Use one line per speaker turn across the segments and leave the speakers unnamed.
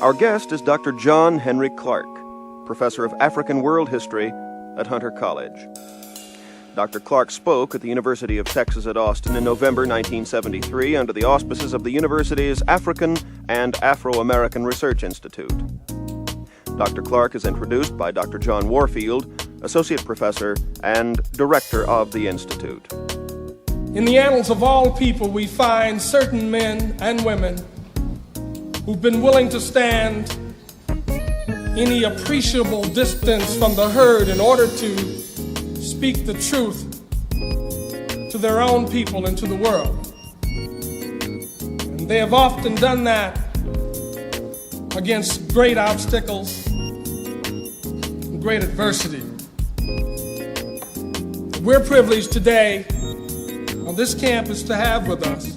Our guest is Dr. John Henrik Clarke, professor of African World History at Hunter College. Dr. Clarke spoke at the University of Texas at Austin in November 1973 under the auspices of the university's African and Afro-American Research Institute. Dr. Clarke is introduced by Dr. John Warfield, associate professor and director of the institute.
In the annals of all people, we find certain men and women who've been willing to stand any appreciable distance from the herd in order to speak the truth to their own people and to the world. And they have often done that against great obstacles and great adversity. We're privileged today on this campus to have with us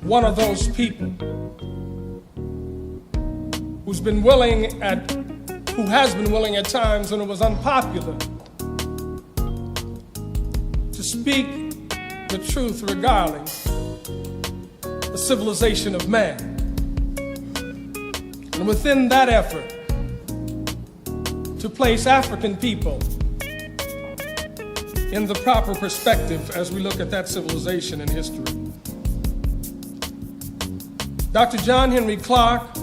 one of those people who has been willing at times when it was unpopular to speak the truth regarding the civilization of man. And within that effort, to place African people in the proper perspective as we look at that civilization and history. Dr. John Henrik Clarke,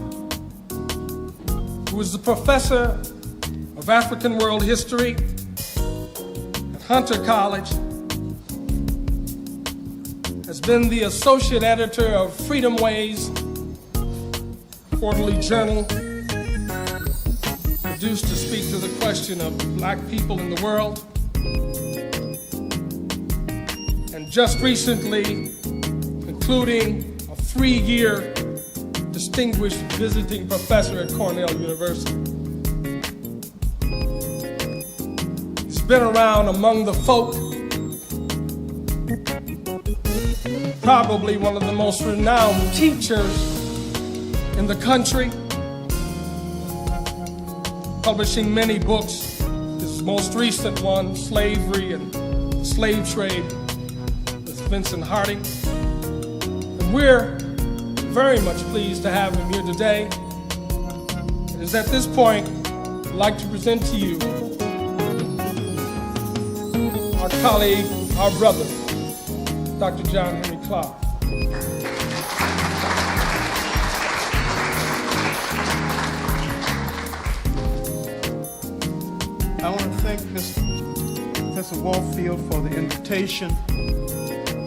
who is the professor of African World History at Hunter College, has been the associate editor of Freedom Ways quarterly journal, produced to speak to the question of black people in the world, and just recently concluding a 3-year distinguished visiting professor at Cornell University. He's been around among the folk, probably one of the most renowned teachers in the country, publishing many books. His most recent one, Slavery and the Slave Trade, with Vincent Harding. And we're very much pleased to have him here today. It is at this point I'd like to present to you our colleague, our brother, Dr. John Henrik Clarke.
I want to thank Professor Warfield for the invitation.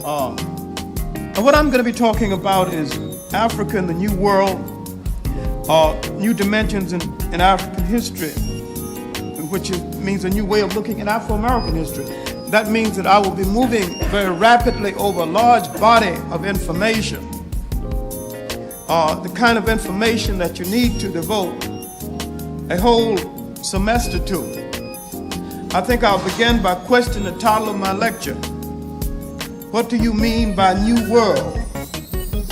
And what I'm going to be talking about is Africa and the New World, new dimensions in African history, which means a new way of looking at Afro-American history. That means that I will be moving very rapidly over a large body of information, the kind of information that you need to devote a whole semester to. I think I'll begin by questioning the title of my lecture. What do you mean by New World?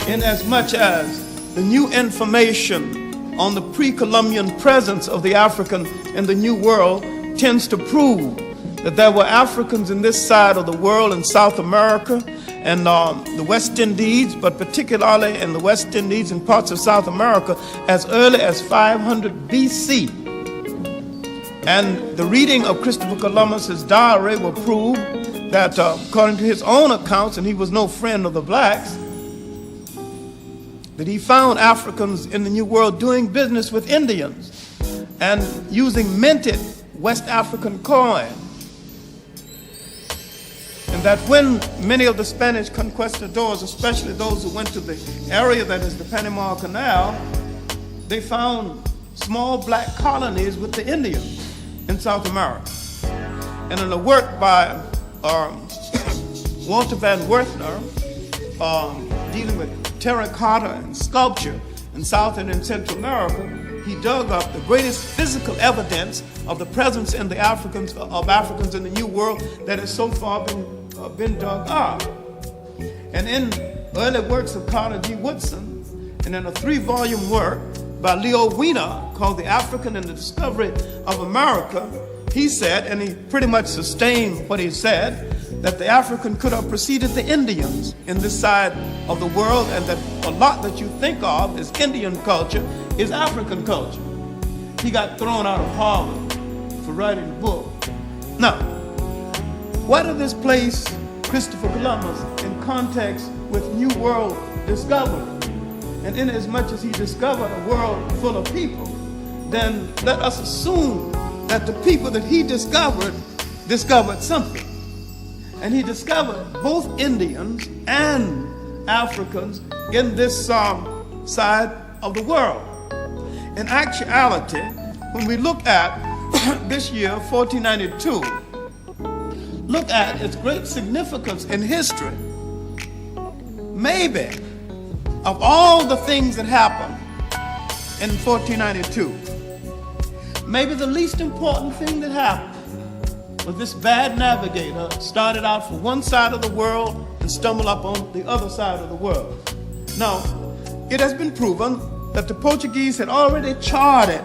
In as much as the new information on the pre-Columbian presence of the African in the New World tends to prove that there were Africans in this side of the world in South America and the West Indies, but particularly in the West Indies and parts of South America as early as 500 BC. And the reading of Christopher Columbus's diary will prove that according to his own accounts, and he was no friend of the blacks, that he found Africans in the New World doing business with Indians and using minted West African coin. And that when many of the Spanish conquistadors, especially those who went to the area that is the Panama Canal, they found small black colonies with the Indians in South America. And in a work by Walter Van Werthner, dealing with terracotta and sculpture in South and in Central America, he dug up the greatest physical evidence of the presence in the Africans in the New World that has so far been dug up. And in early works of Carter G. Woodson, and in a 3-volume work by Leo Wiener called The African and the Discovery of America, he said, and he pretty much sustained what he said, that the African could have preceded the Indians in this side of the world, and that a lot that you think of as Indian culture is African culture. He got thrown out of Harvard for writing a book. Now, why did this place Christopher Columbus in context with New World discovery? And inasmuch as he discovered a world full of people, then let us assume that the people that he discovered something. And he discovered both Indians and Africans in this side of the world. In actuality, when we look at this year, 1492, look at its great significance in history, maybe of all the things that happened in 1492, maybe the least important thing that happened was this bad navigator started out from one side of the world and stumbled up on the other side of the world. Now, it has been proven that the Portuguese had already charted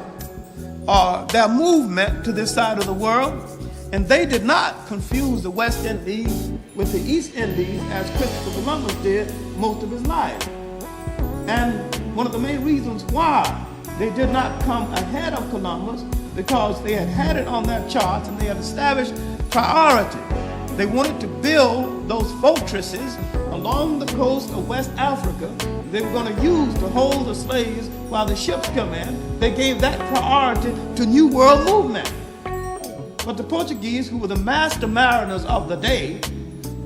their movement to this side of the world, and they did not confuse the West Indies with the East Indies as Christopher Columbus did most of his life. And one of the main reasons why they did not come ahead of Columbus, because they had it on their charts and they had established priority. They wanted to build those fortresses along the coast of West Africa they were going to use to hold the slaves while the ships come in. They gave that priority to New World movement. But the Portuguese, who were the master mariners of the day,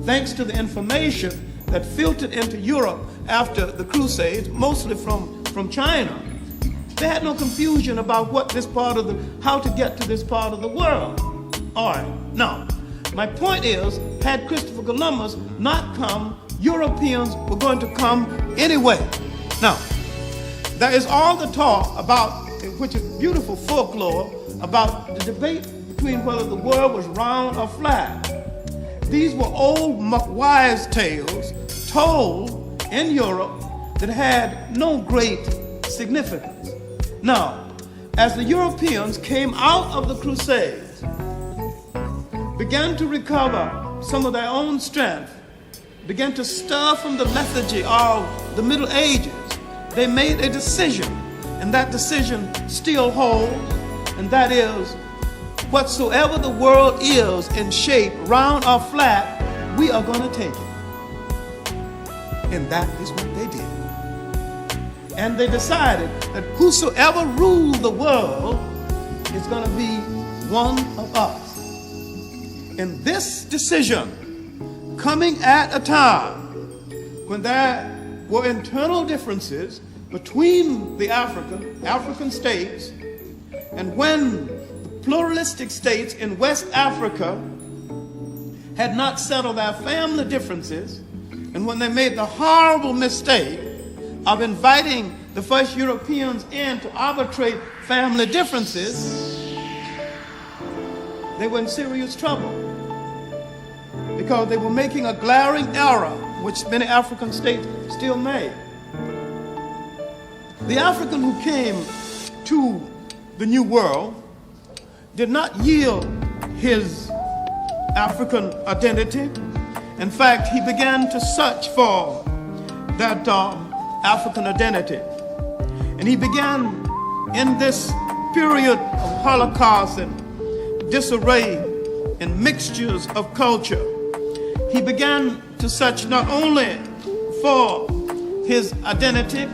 thanks to the information that filtered into Europe after the Crusades, mostly from China, they had no confusion about how to get to this part of the world. All right, now, my point is, had Christopher Columbus not come, Europeans were going to come anyway. Now, there is all the talk about, which is beautiful folklore, about the debate between whether the world was round or flat. These were old wives' tales told in Europe that had no great significance. Now, as the Europeans came out of the Crusades, began to recover some of their own strength, began to stir from the lethargy of the Middle Ages, they made a decision, and that decision still holds, and that is, whatsoever the world is in shape, round or flat, we are going to take it. And that is what they did. And they decided that whosoever ruled the world is going to be one of us. And this decision, coming at a time when there were internal differences between the African states, and when the pluralistic states in West Africa had not settled their family differences, and when they made the horrible mistake of inviting the first Europeans in to arbitrate family differences, they were in serious trouble because they were making a glaring error which many African states still made. The African who came to the New World did not yield his African identity. In fact, he began to search for that African identity. And he began in this period of Holocaust and disarray and mixtures of culture. He began to search not only for his identity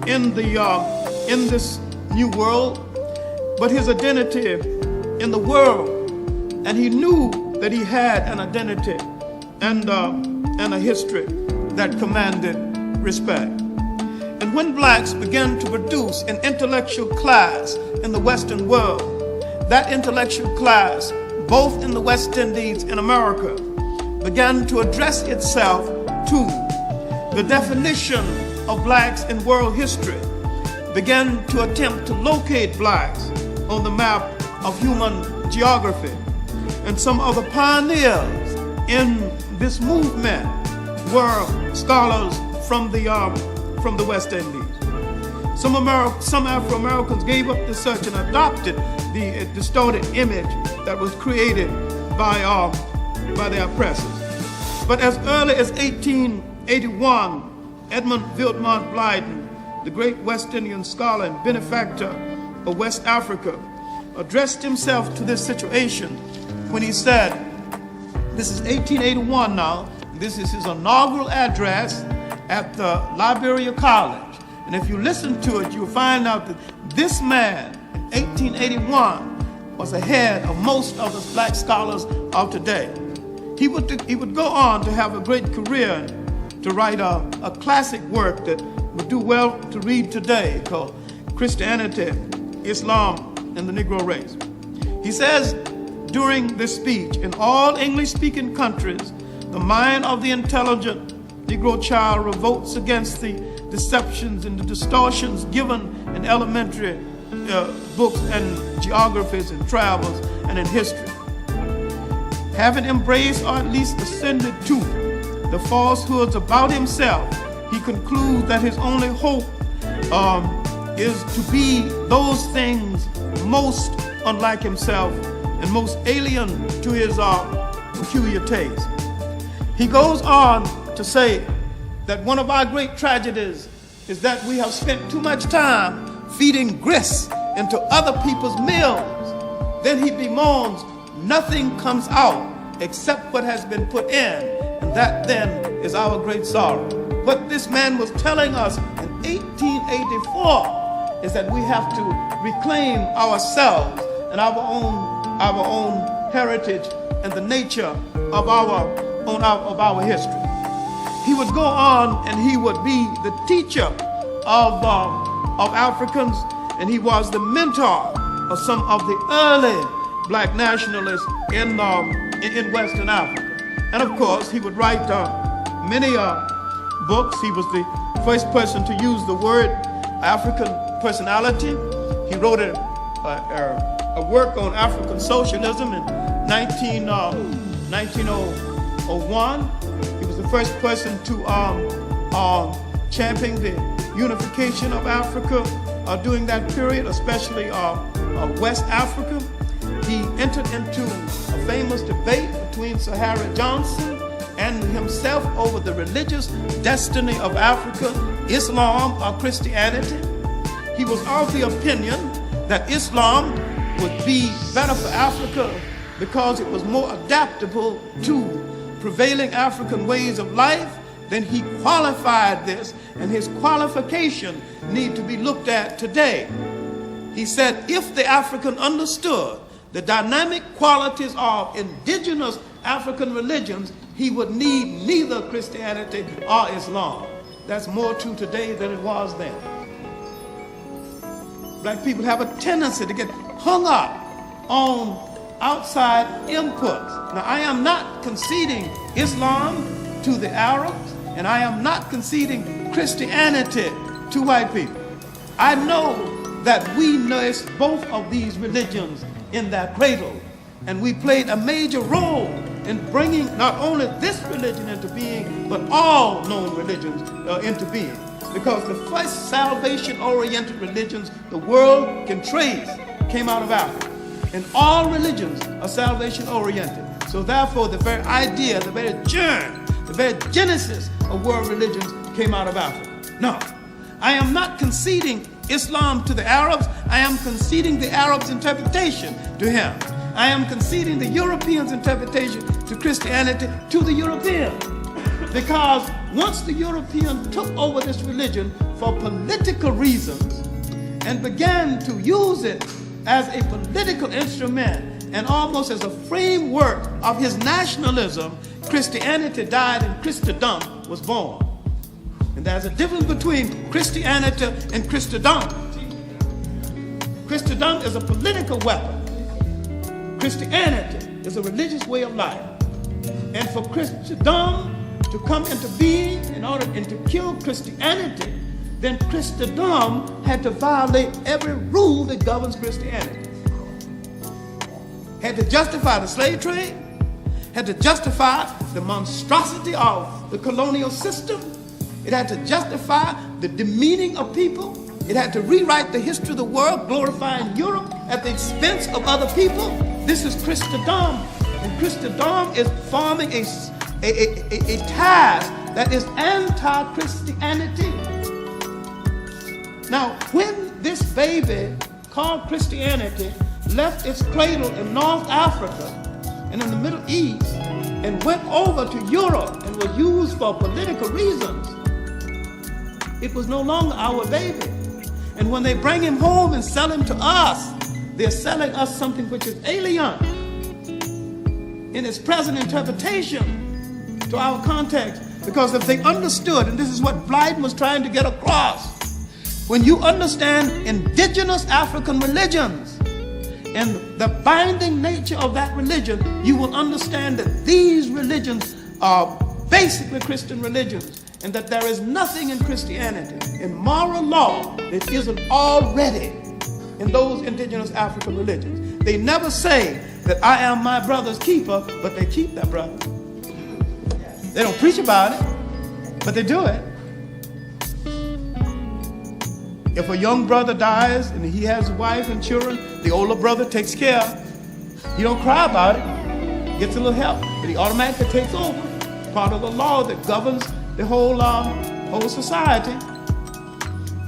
in this new world, but his identity in the world. And he knew that he had an identity and a history that commanded respect. And when blacks began to produce an intellectual class in the Western world, that intellectual class, both in the West Indies and America, began to address itself to the definition of blacks in world history, began to attempt to locate blacks on the map of human geography. And some of the pioneers in this movement were scholars from the West Indies. Some Afro-Americans gave up the search and adopted the distorted image that was created by by their oppressors. But as early as 1881, Edmund Wilmot Blyden, the great West Indian scholar and benefactor of West Africa, addressed himself to this situation when he said, this is 1881 now, this is his inaugural address at the Liberia College. And if you listen to it, you'll find out that this man in 1881 was ahead of most of the black scholars of today. He would go on to have a great career, to write a classic work that would do well to read today called Christianity, Islam, and the Negro Race. He says during this speech, in all English-speaking countries, the mind of the intelligent Negro child revolts against the deceptions and the distortions given in elementary books and geographies and travels and in history. Having embraced or at least ascended to the falsehoods about himself, he concludes that his only hope is to be those things most unlike himself and most alien to his peculiar taste. He goes on to say that one of our great tragedies is that we have spent too much time feeding grist into other people's meals. Then he bemoans, nothing comes out except what has been put in, and that then is our great sorrow. What this man was telling us in 1884 is that we have to reclaim ourselves and our own heritage and the nature of our history. He would go on and he would be the teacher of Africans, and he was the mentor of some of the early black nationalists in Western Africa. And of course, he would write many books. He was the first person to use the word African personality. He wrote a work on African socialism in 1901. He was the first person to champion the unification of Africa during that period, especially West Africa. He entered into a famous debate between Sir Harry Johnson and himself over the religious destiny of Africa, Islam or Christianity. He was of the opinion that Islam would be better for Africa because it was more adaptable to prevailing African ways of life. Then he qualified this, and his qualification need to be looked at today. He said, if the African understood the dynamic qualities of indigenous African religions, he would need neither Christianity or Islam. That's more true today than it was then. Black people have a tendency to get hung up on outside inputs. Now, I am not conceding Islam to the Arabs, and I am not conceding Christianity to white people. I know that we nursed both of these religions in that cradle, and we played a major role in bringing not only this religion into being, but all known religions into being. Because the first salvation-oriented religions the world can trace came out of Africa. And all religions are salvation-oriented. So therefore, the very idea, the very germ, the very genesis of world religions came out of Africa. No, I am not conceding Islam to the Arabs. I am conceding the Arabs' interpretation to him. I am conceding the Europeans' interpretation to Christianity to the Europeans. Because once the European took over this religion for political reasons and began to use it as a political instrument and almost as a framework of his nationalism, Christianity died and Christendom was born. And there's a difference between Christianity and Christendom. Christendom is a political weapon. Christianity is a religious way of life. And for Christendom to come into being and to kill Christianity, then Christendom had to violate every rule that governs Christianity. Had to justify the slave trade, had to justify the monstrosity of the colonial system. It had to justify the demeaning of people. It had to rewrite the history of the world, glorifying Europe at the expense of other people. This is Christendom And Christendom is forming a task that is anti-Christianity. Now, when this baby called Christianity left its cradle in North Africa and in the Middle East and went over to Europe and was used for political reasons, it was no longer our baby. And when they bring him home and sell him to us, they're selling us something which is alien in its present interpretation to our context. Because if they understood, and this is what Blyden was trying to get across, when you understand indigenous African religions and the binding nature of that religion, you will understand that these religions are basically Christian religions, and that there is nothing in Christianity, in moral law, that isn't already in those indigenous African religions. They never say that I am my brother's keeper, but they keep their brother. They don't preach about it, but they do it. If a young brother dies and he has a wife and children, the older brother takes care. He don't cry about it, gets a little help, but he automatically takes over. Part of the law that governs the whole society.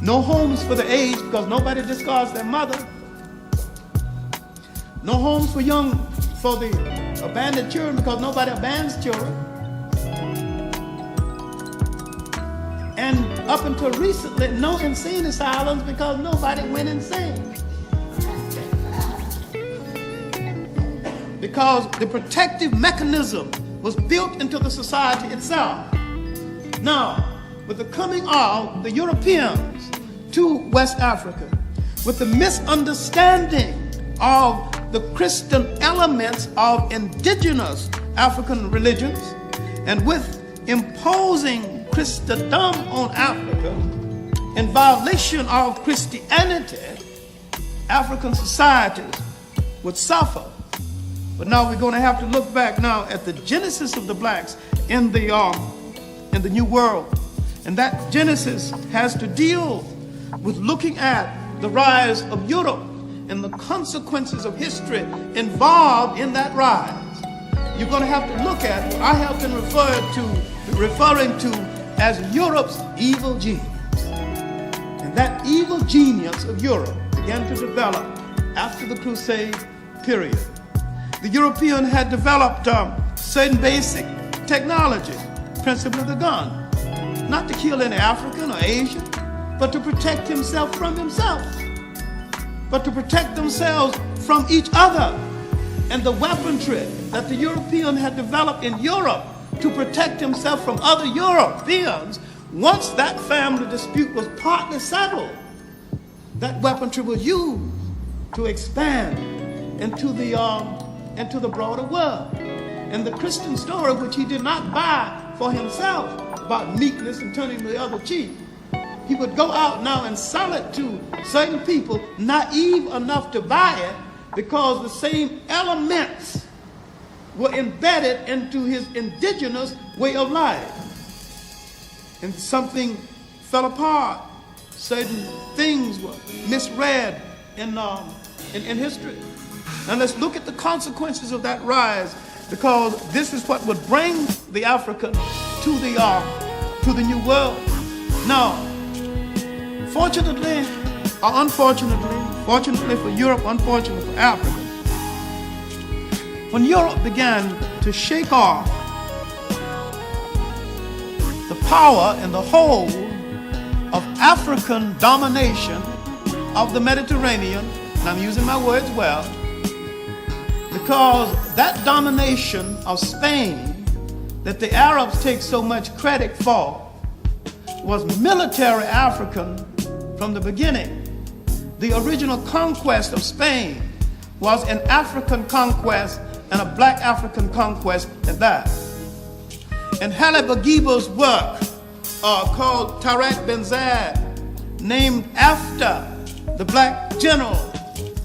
No homes for the aged, because nobody discards their mother. No homes for the abandoned children, because nobody abandons children. And up until recently, no insane asylums, because nobody went insane. Because the protective mechanism was built into the society itself. Now, with the coming of the Europeans to West Africa, with the misunderstanding of the Christian elements of indigenous African religions, and with imposing Christendom on Africa in violation of Christianity, African societies would suffer. But now we're going to have to look back now at the genesis of the blacks in the New World. And that genesis has to deal with looking at the rise of Europe and the consequences of history involved in that rise. You're going to have to look at what I have been referring to as Europe's evil genius. And that evil genius of Europe began to develop after the Crusade period. The European had developed certain basic technology, principally the gun, not to kill any African or Asian, but to protect himself from himself, but to protect themselves from each other. And the weaponry that the European had developed in Europe to protect himself from other Europeans, once that family dispute was partly settled, that weaponry was used to expand into the broader world. And the Christian story, which he did not buy for himself, about meekness and turning the other cheek, he would go out now and sell it to certain people naive enough to buy it, because the same elements were embedded into his indigenous way of life. And something fell apart. Certain things were misread in history. Now let's look at the consequences of that rise, because this is what would bring the African to the New World. Now, fortunately or unfortunately, fortunately for Europe, unfortunately for Africa, when Europe began to shake off the power and the hold of African domination of the Mediterranean, and I'm using my words well, because that domination of Spain that the Arabs take so much credit for was military African from the beginning. The original conquest of Spain was an African conquest, and a black African conquest at that. And Haile Bourguiba's work, called Tareq Ben Zayed, named after the black general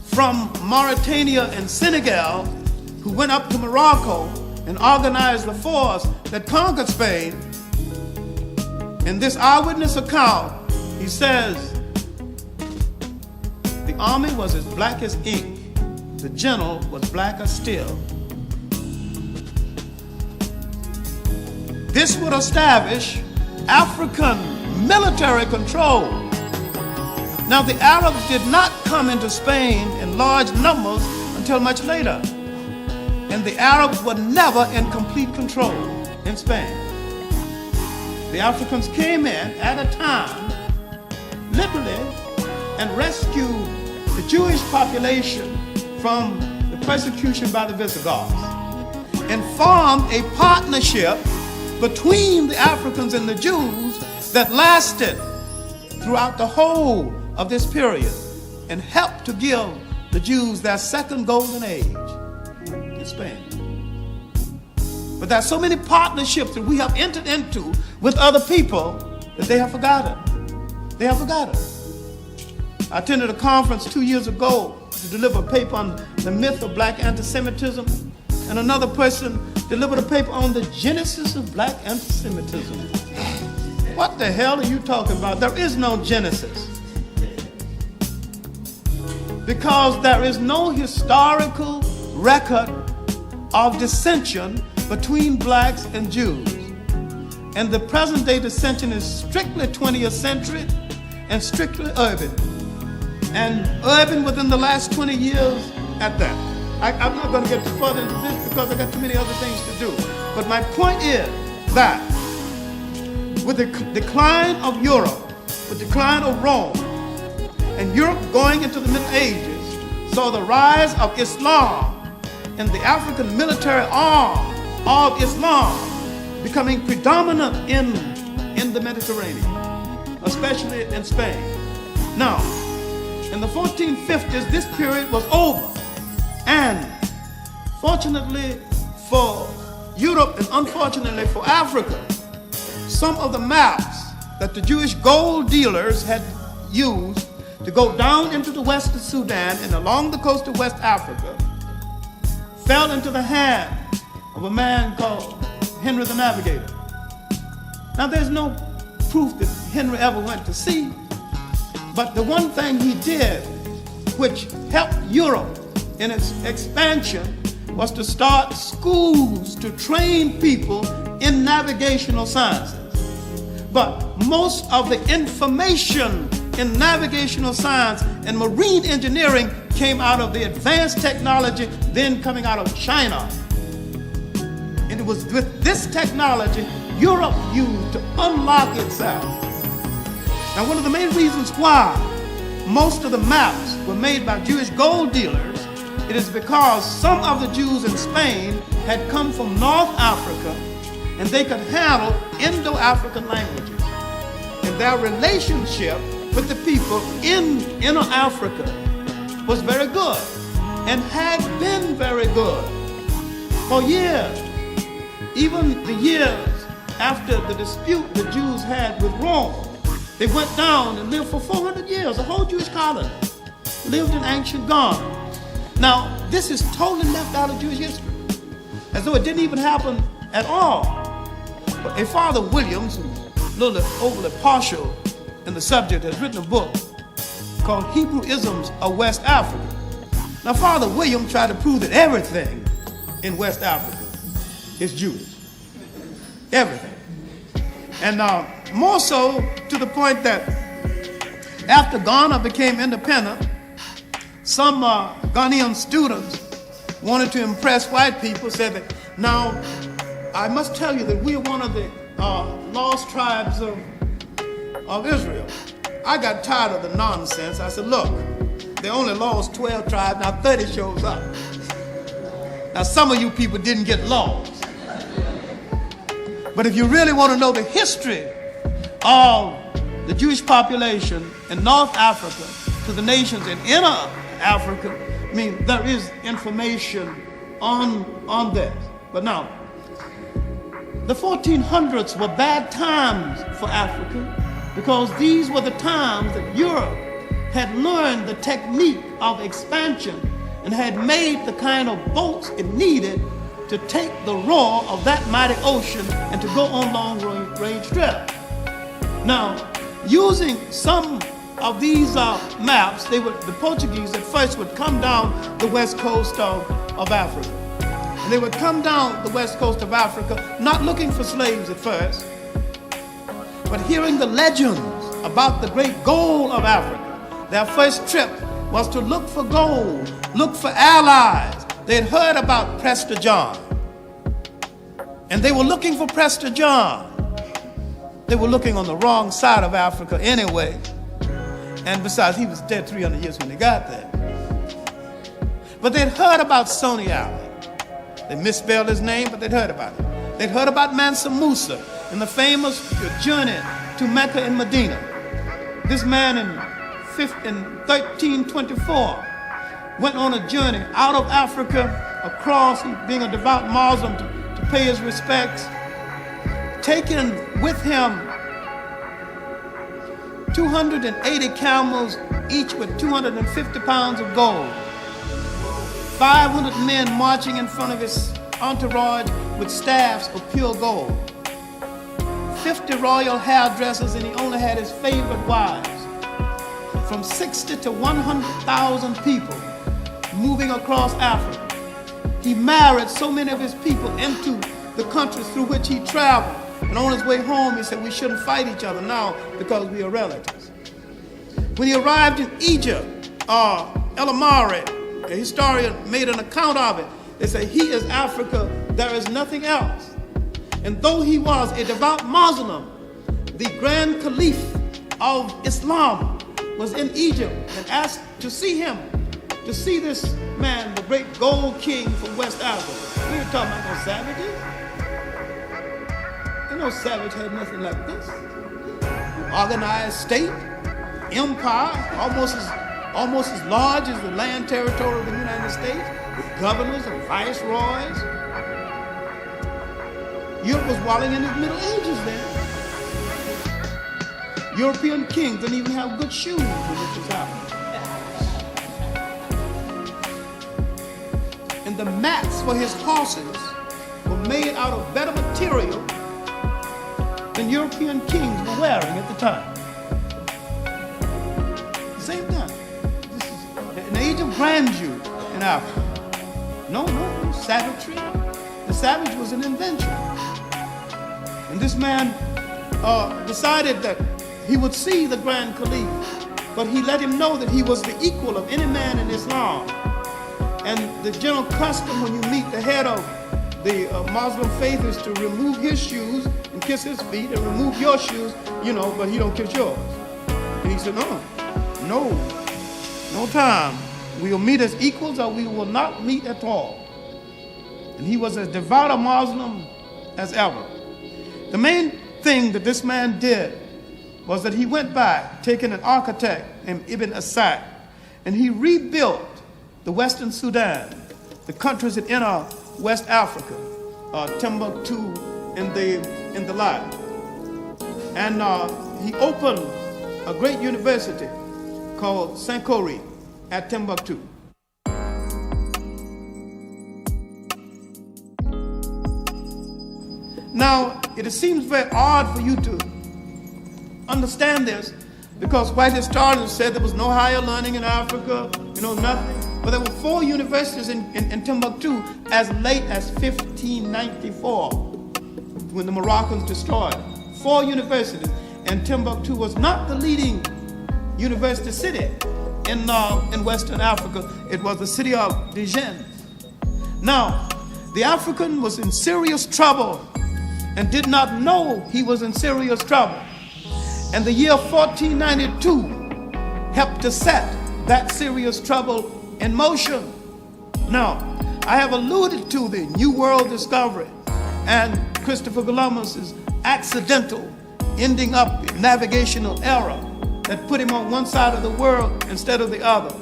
from Mauritania and Senegal, who went up to Morocco and organized the force that conquered Spain. In this eyewitness account, he says, the army was as black as ink. The general was blacker still. This would establish African military control. Now, the Arabs did not come into Spain in large numbers until much later, and the Arabs were never in complete control in Spain. The Africans came in at a time, literally, and rescued the Jewish population from the persecution by the Visigoths, and formed a partnership between the Africans and the Jews that lasted throughout the whole of this period and helped to give the Jews their second golden age in Spain. But there are so many partnerships that we have entered into with other people that they have forgotten. They have forgotten. I attended a conference 2 years ago to deliver a paper on the myth of black anti-Semitism, and another person delivered a paper on the genesis of black anti-Semitism. What the hell are you talking about? There is no genesis. Because there is no historical record of dissension between blacks and Jews. And the present day dissension is strictly 20th century and strictly urban. And urban within the last 20 years at that. I'm not going to get too further into this because I got too many other things to do. But my point is that with the decline of Europe, with the decline of Rome, and Europe going into the Middle Ages, saw the rise of Islam and the African military arm of Islam becoming predominant in the Mediterranean, especially in Spain. Now, in the 1450s, this period was over. And fortunately for Europe and unfortunately for Africa, some of the maps that the Jewish gold dealers had used to go down into the west of Sudan and along the coast of West Africa fell into the hands of a man called Henry the Navigator. Now, there's no proof that Henry ever went to sea, but the one thing he did which helped Europe in its expansion was to start schools to train people in navigational sciences. But most of the information in navigational science and marine engineering came out of the advanced technology then coming out of China. And it was with this technology Europe used to unlock itself. Now, one of the main reasons why most of the maps were made by Jewish gold dealers, it is because some of the Jews in Spain had come from North Africa and they could handle Indo-African languages. And their relationship with the people in Inner Africa was very good and had been very good for years. Even the years after the dispute the Jews had with Rome, they went down and lived for 400 years. A whole Jewish colony lived in ancient Ghana. Now, this is totally left out of Jewish history, as though it didn't even happen at all. But a Father Williams, who's a little overly partial in the subject, has written a book called Hebrewisms of West Africa. Now, Father Williams tried to prove that everything in West Africa is Jewish. Everything. And more so to the point that after Ghana became independent, some Ghanaian students wanted to impress white people, said that, now, I must tell you that we're one of the lost tribes of Israel. I got tired of the nonsense. I said, look, they only lost 12 tribes, now 30 shows up. Now, some of you people didn't get lost. But if you really want to know the history of the Jewish population in North Africa to the nations in Inner Africa, I mean, there is information on this. But now, the 1400s were bad times for Africa because these were the times that Europe had learned the technique of expansion and had made the kind of boats it needed to take the roar of that mighty ocean and to go on long-range trips. Now, using some of these maps, the Portuguese at first would come down the west coast of Africa. And they would come down the west coast of Africa, not looking for slaves at first, but hearing the legends about the great gold of Africa. Their first trip was to look for gold, look for allies. They had heard about Prester John, and they were looking for Prester John. They were looking on the wrong side of Africa anyway, and besides, he was dead 300 years when they got there. But they'd heard about Sonny Allen. They misspelled his name, but they'd heard about it. They'd heard about Mansa Musa and the famous journey to Mecca and Medina. This man in 1324 went on a journey out of Africa, across, being a devout Muslim, to pay his respects, taking with him 280 camels, each with 250 pounds of gold. 500 men marching in front of his entourage with staffs of pure gold. 50 royal hairdressers, and he only had his favorite wives. From 60 to 100,000 people moving across Africa. He married so many of his people into the countries through which he traveled. And on his way home, he said, we shouldn't fight each other now because we are relatives. When he arrived in Egypt, El Amari, a historian, made an account of it. They say, he is Africa, there is nothing else. And though he was a devout Muslim, the Grand Caliph of Islam was in Egypt and asked to see him, to see this man, the great gold king from West Africa. We were talking about no savages. Ain't no savage had nothing like this. Organized state, empire, almost as large as the land territory of the United States, with governors and viceroys. Europe was wallowing in the Middle Ages then. European kings didn't even have good shoes when this was happening. And the mats for his horses were made out of better material than European kings were wearing at the time. Same time. This is an age of grandeur in Africa. No savagery. The savage was an invention. And this man decided that he would see the Grand Caliph, but he let him know that he was the equal of any man in Islam. And the general custom when you meet the head of the Muslim faith is to remove his shoes and kiss his feet, and remove your shoes, but he don't kiss yours. And he said, no time. We will meet as equals or we will not meet at all. And he was as devout a Muslim as ever. The main thing that this man did was that he went back, taking an architect named Ibn Asad, and he rebuilt the Western Sudan, the countries that enter West Africa, Timbuktu in the like. And he opened a great university called Sankore at Timbuktu. Now, it seems very odd for you to understand this, because white historians said there was no higher learning in Africa, nothing. But there were 4 universities in Timbuktu as late as 1594, when the Moroccans destroyed it. 4 universities, and Timbuktu was not the leading university city in Western Africa. It was the city of Dijon. Now, the African was in serious trouble and did not know he was in serious trouble. And the year 1492 helped to set that serious trouble in motion. Now, I have alluded to the New World discovery and Christopher Columbus's accidental ending up navigational error that put him on one side of the world instead of the other.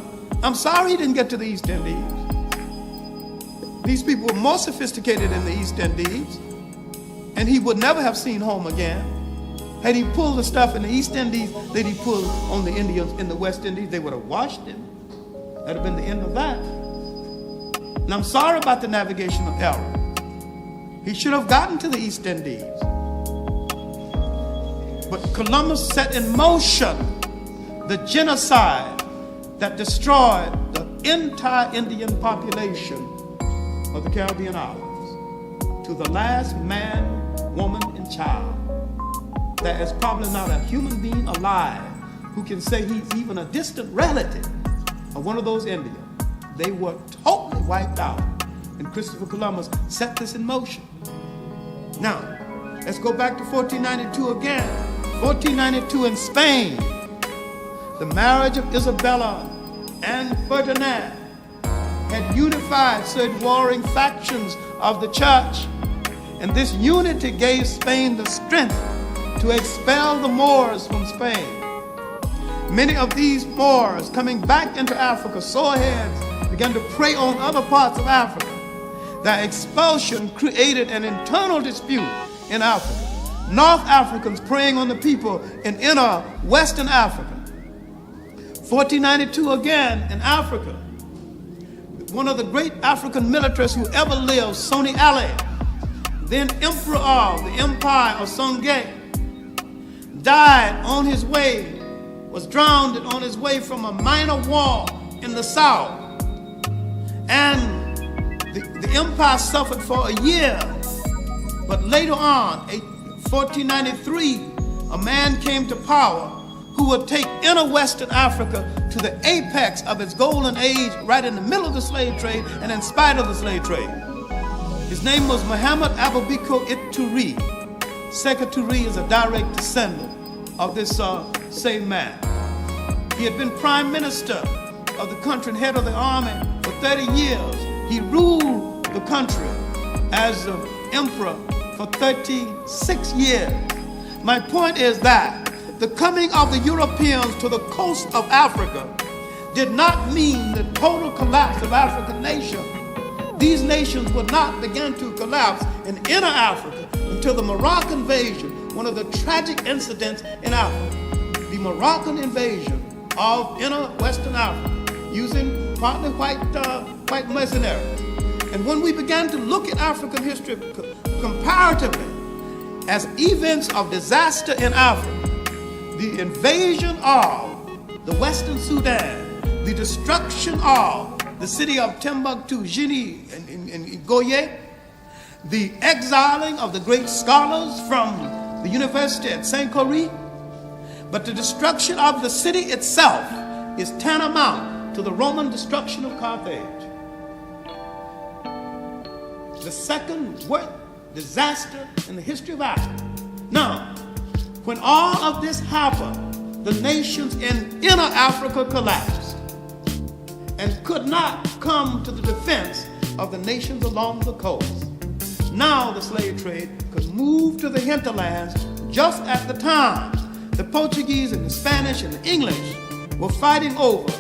I'm sorry he didn't get to the East Indies. These people were more sophisticated in the East Indies, and he would never have seen home again. Had he pulled the stuff in the East Indies that he pulled on the Indians in the West Indies, they would have washed him. That'd have been the end of that. And I'm sorry about the navigational error. He should have gotten to the East Indies. But Columbus set in motion the genocide that destroyed the entire Indian population of the Caribbean islands, to the last man, woman, and child. There is probably not a human being alive who can say he's even a distant relative of one of those Indians. They were totally wiped out, and Christopher Columbus set this in motion. Now, let's go back to 1492 again. 1492 in Spain, the marriage of Isabella and Ferdinand had unified certain warring factions of the church, and this unity gave Spain the strength to expel the Moors from Spain. Many of these Moors coming back into Africa, soreheads, began to prey on other parts of Africa. Their expulsion created an internal dispute in Africa. North Africans preying on the people in inner Western Africa. 1492 again in Africa. One of the great African militarists who ever lived, Sonny Ali, then emperor of the Empire of Songhai, died on his way, was drowned on his way from a minor war in the south. And the empire suffered for a year. But later on, 1493, a man came to power who would take inner Western Africa to the apex of its golden age, right in the middle of the slave trade and in spite of the slave trade. His name was Muhammad Abubakar Ituri. Sekou Touré is a direct descendant of this same man. He had been prime minister of the country and head of the army for 30 years. He ruled the country as emperor for 36 years. My point is that the coming of the Europeans to the coast of Africa did not mean the total collapse of African nations. These nations would not begin to collapse in inner Africa until the Moroccan invasion, one of the tragic incidents in Africa. The Moroccan invasion of inner Western Africa using partly white mercenaries. And when we began to look at African history comparatively as events of disaster in Africa, the invasion of the Western Sudan, the destruction of the city of Timbuktu, Guinea, and Goye, the exiling of the great scholars from the university at St. Corrie, but the destruction of the city itself is tantamount to the Roman destruction of Carthage. The second worst disaster in the history of Africa. Now, when all of this happened, the nations in inner Africa collapsed and could not come to the defense of the nations along the coast. Now the slave trade could move to the hinterlands just at the time the Portuguese and the Spanish and the English were fighting over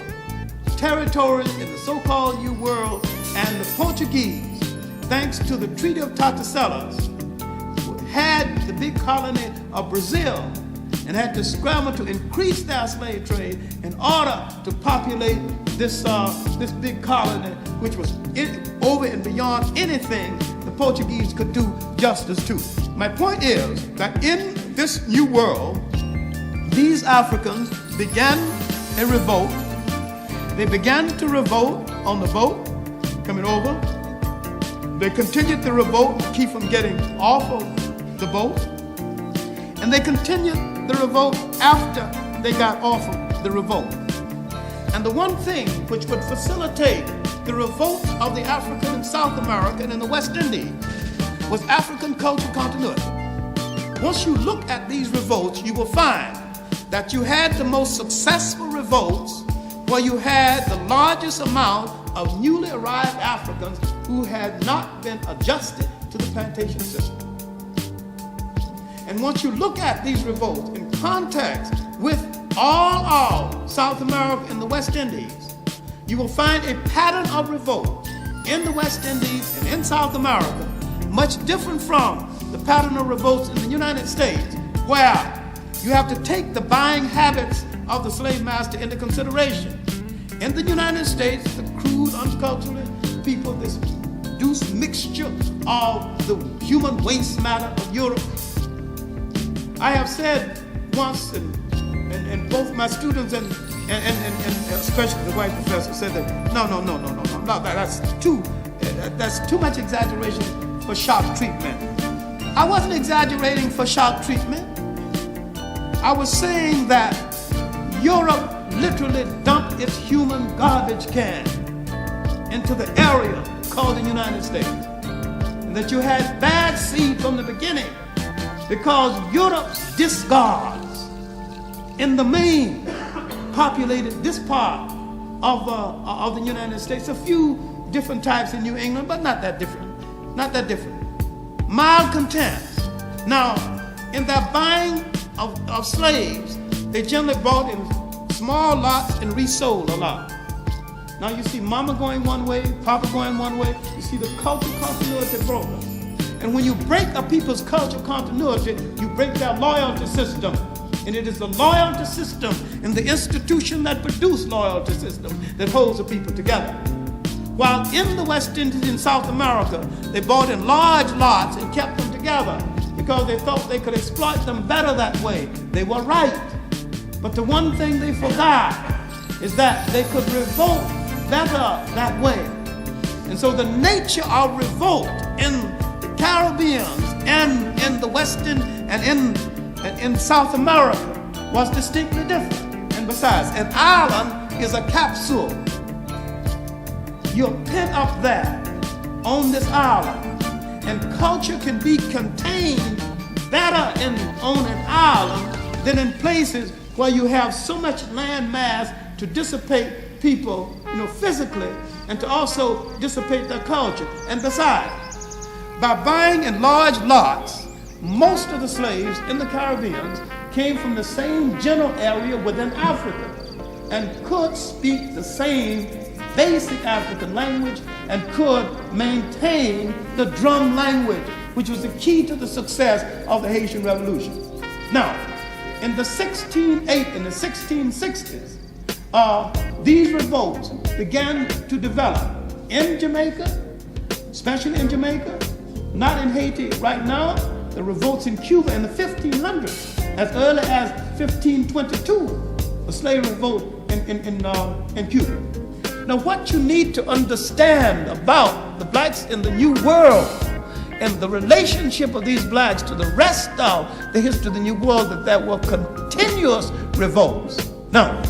territories in the so-called New World, and the Portuguese, thanks to the Treaty of Tordesillas, had the big colony of Brazil and had to scramble to increase their slave trade in order to populate this big colony, which was over and beyond anything the Portuguese could do justice to. My point is that in this new world, these Africans began a revolt. They began to revolt on the boat coming over. They continued the revolt to keep from getting off of the boat. And they continued the revolt after they got off of the revolt. And the one thing which would facilitate the revolt of the African in South America and in the West Indies was African cultural continuity. Once you look at these revolts, you will find that you had the most successful revolts where you had the largest amount of newly arrived Africans who had not been adjusted to the plantation system. And once you look at these revolts in context with all of South America and the West Indies, you will find a pattern of revolt in the West Indies and in South America much different from the pattern of revolts in the United States, where you have to take the buying habits of the slave master into consideration. In the United States, the crude, uncultured people, this reduced mixture of the human waste matter of Europe. I have said once, and both my students and especially the white professor said that, no, that's too that's too much exaggeration for shock treatment. I wasn't exaggerating for shock treatment. I was saying that Europe literally dumped its human garbage can into the area called the United States. And that you had bad seed from the beginning because Europe's discards in the main populated this part of the United States. A few different types in New England, but not that different. Not that different. Malcontents. Now, in their buying of slaves, they generally bought in small lots and resold a lot. Now you see mama going one way, papa going one way. You see the cultural continuity broken. And when you break a people's cultural continuity, you break their loyalty system. And it is the loyalty system and the institution that produce loyalty system that holds the people together. While in the West Indies and South America, they bought in large lots and kept them together because they thought they could exploit them better that way. They were right. But the one thing they forgot is that they could revolt better that way. And so the nature of revolt in the Caribbean and in the Western and in South America was distinctly different. And besides, an island is a capsule. You're pent up there on this island, and culture can be contained better on an island than in places where you have so much land mass to dissipate people, physically, and to also dissipate their culture. And besides, by buying in large lots, most of the slaves in the Caribbean came from the same general area within Africa and could speak the same basic African language and could maintain the drum language, which was the key to the success of the Haitian Revolution. Now, in the 1680s and the 1660s, these revolts began to develop in Jamaica, especially in Jamaica, not in Haiti right now. The revolts in Cuba in the 1500s, as early as 1522, a slave revolt in Cuba. Now, what you need to understand about the blacks in the New World and the relationship of these blacks to the rest of the history of the New World, that there were continuous revolts. Now,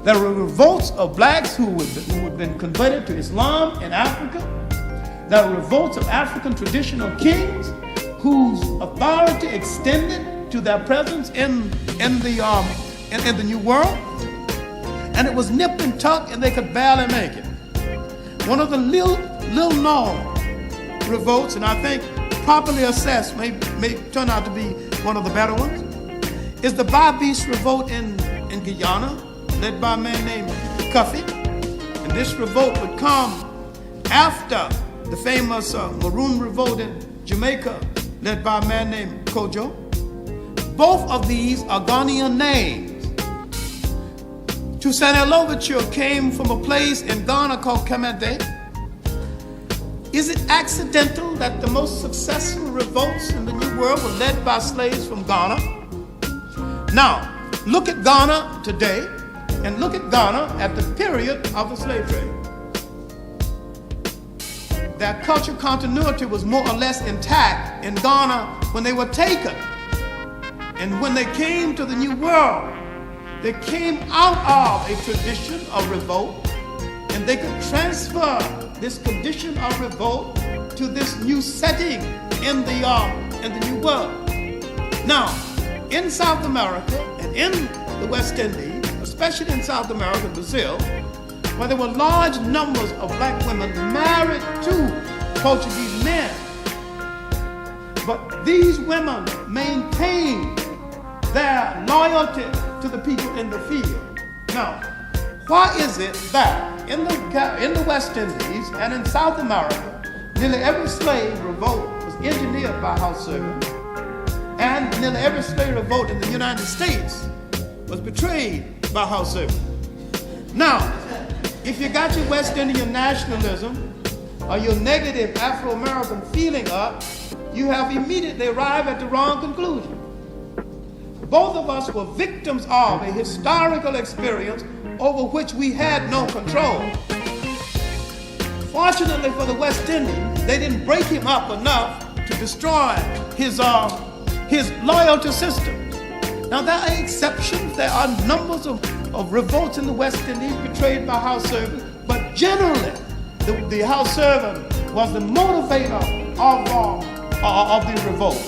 there were revolts of blacks who had been converted to Islam in Africa. There were revolts of African traditional kings whose authority extended to their presence in the New World. And it was nip and tuck, and they could barely make it. One of the little known revolts, and I think properly assessed may turn out to be one of the better ones, is the Babis revolt in Guyana, led by a man named Cuffy. And this revolt would come after the famous Maroon revolt in Jamaica, led by a man named Kojo. Both of these are Ghanaian names. Toussaint Louverture came from a place in Ghana called Kamede. Is it accidental that the most successful revolts in the New World were led by slaves from Ghana? Now, look at Ghana today, and look at Ghana at the period of the slave trade. Their cultural continuity was more or less intact in Ghana when they were taken. And when they came to the New World, they came out of a tradition of revolt, and they could transfer this condition of revolt to this new setting in the New World. Now, in South America and in the West Indies, especially in South America, Brazil, where there were large numbers of black women married to Portuguese men, but these women maintained their loyalty to the people in the field. Now, why is it that in the West Indies and in South America, nearly every slave revolt was engineered by house servants, and nearly every slave revolt in the United States was betrayed by house servants? Now, if you got your West Indian nationalism or your negative Afro-American feeling up, you have immediately arrived at the wrong conclusion. Both of us were victims of a historical experience over which we had no control. Fortunately for the West Indians, they didn't break him up enough to destroy his loyalty system. Now there are exceptions. There are numbers of revolts in the West Indies betrayed by house servants, but generally the house servant was the motivator of the revolt.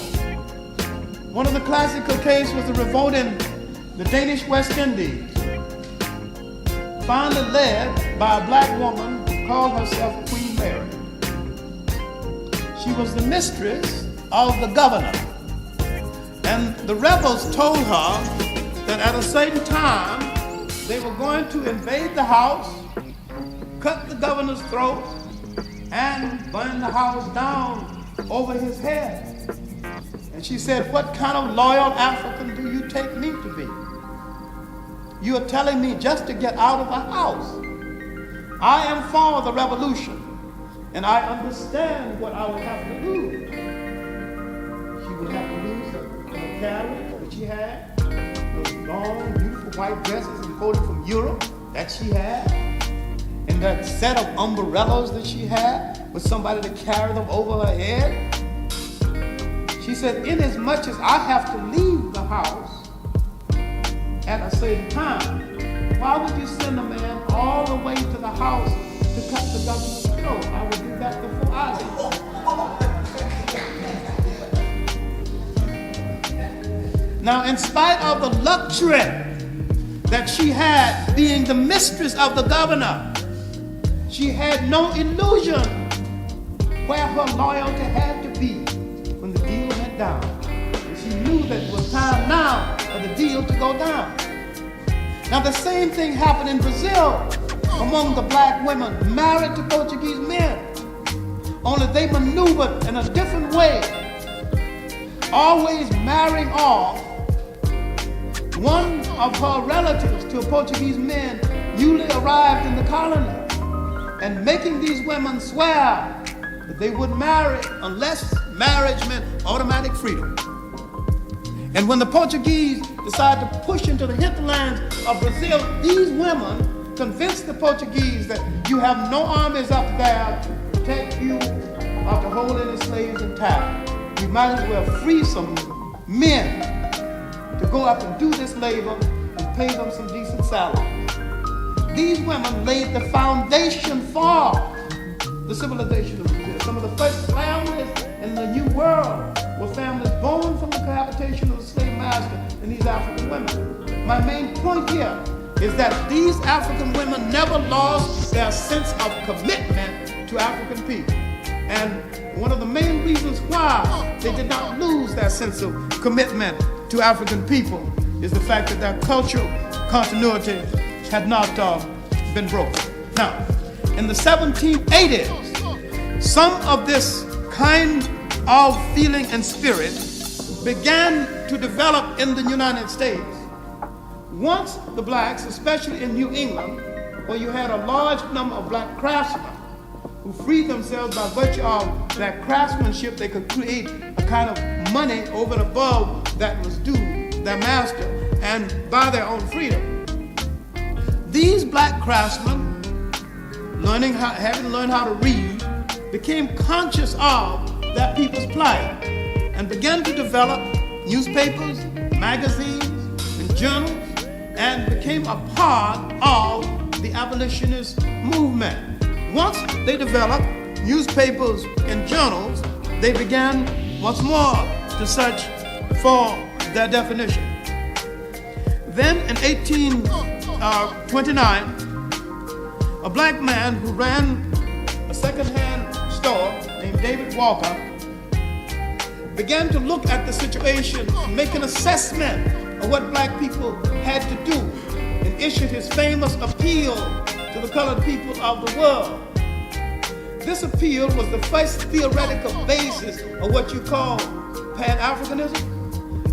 One of the classical cases was the revolt in the Danish West Indies, finally led by a black woman who called herself Queen Mary. She was the mistress of the governor. And the rebels told her that at a certain time they were going to invade the house, cut the governor's throat, and burn the house down over his head. And she said, "What kind of loyal African do you take me to be? You are telling me just to get out of the house. I am for the revolution, and I understand what I would have to lose." She would have to lose her carriage that she had, those long, beautiful white dresses imported from Europe that she had, and that set of umbrellas that she had with somebody to carry them over her head. She said, "Inasmuch as I have to leave the house at a certain time, why would you send a man all the way to the house to cut the governor's throat? I would do that before I leave." Now, in spite of the luxury that she had being the mistress of the governor, she had no illusion where her loyalty had to be when the deal went down. And she knew that it was time now for the deal to go down. Now, the same thing happened in Brazil among the black women married to Portuguese men, only they maneuvered in a different way, always marrying off one of her relatives to a Portuguese man newly arrived in the colony, and making these women swear that they would marry unless marriage meant automatic freedom. And when the Portuguese decided to push into the hinterlands of Brazil, these women convinced the Portuguese that you have no armies up there to protect you or to hold any slaves intact. You might as well free some men to go up and do this labor and pay them some decent salary. These women laid the foundation for the civilization of Brazil. Some of the first families in the New World were families born from the cohabitation of the slave master and these African women. My main point here is that these African women never lost their sense of commitment to African people. And one of the main reasons why they did not lose their sense of commitment to African people is the fact that their cultural continuity had not been broken. Now, in the 1780s, some of this kind of feeling and spirit began to develop in the United States. Once the blacks, especially in New England, where you had a large number of black craftsmen who freed themselves by virtue of their craftsmanship, they could create a kind of money over and above that was due their master and by their own freedom. These black craftsmen, having learned how to read, became conscious of their people's plight and began to develop newspapers, magazines, and journals, and became a part of the abolitionist movement. Once they developed newspapers and journals, they began once more to search for their definition. Then in 1829, a black man who ran a second-hand store named David Walker began to look at the situation and make an assessment of what black people had to do, and issued his famous appeal to the colored people of the world. This appeal was the first theoretical basis of what you call Pan-Africanism,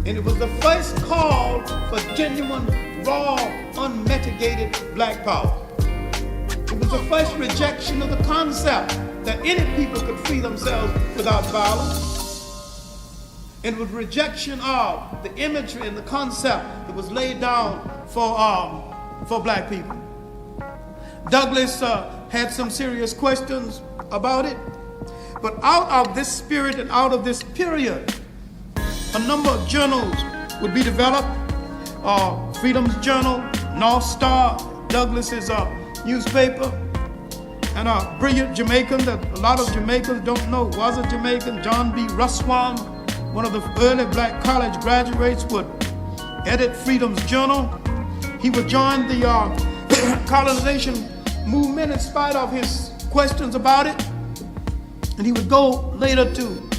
and it was the first call for genuine, raw, unmitigated black power. It was the first rejection of the concept that any people could free themselves without violence. It was rejection of the imagery and the concept that was laid down for black people. Douglass had some serious questions about it. But out of this spirit and out of this period, a number of journals would be developed. Freedom's Journal, North Star, Douglas's newspaper, and a brilliant Jamaican that a lot of Jamaicans don't know was a Jamaican, John B. Ruswan, one of the early black college graduates, would edit Freedom's Journal. He would join the colonization movement in spite of his questions about it. And he would go later to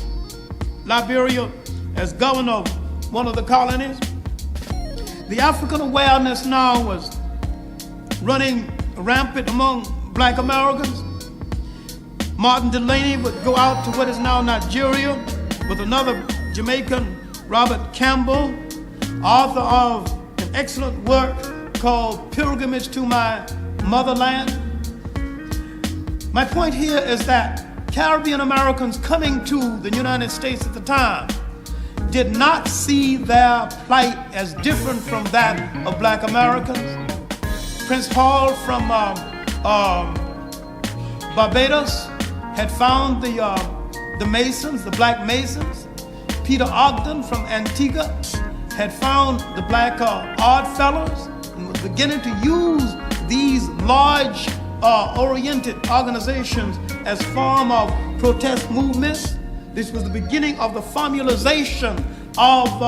Liberia as governor of one of the colonies. The African awareness now was running rampant among black Americans. Martin Delaney would go out to what is now Nigeria with another Jamaican, Robert Campbell, author of an excellent work called Pilgrimage to My Motherland. My point here is that Caribbean Americans coming to the United States at the time did not see their plight as different from that of black Americans. Prince Hall from Barbados had found the Masons, the black Masons. Peter Ogden from Antigua had found the black Odd Fellows and was beginning to use these large oriented organizations as form of protest movements. This was the beginning of the formalization of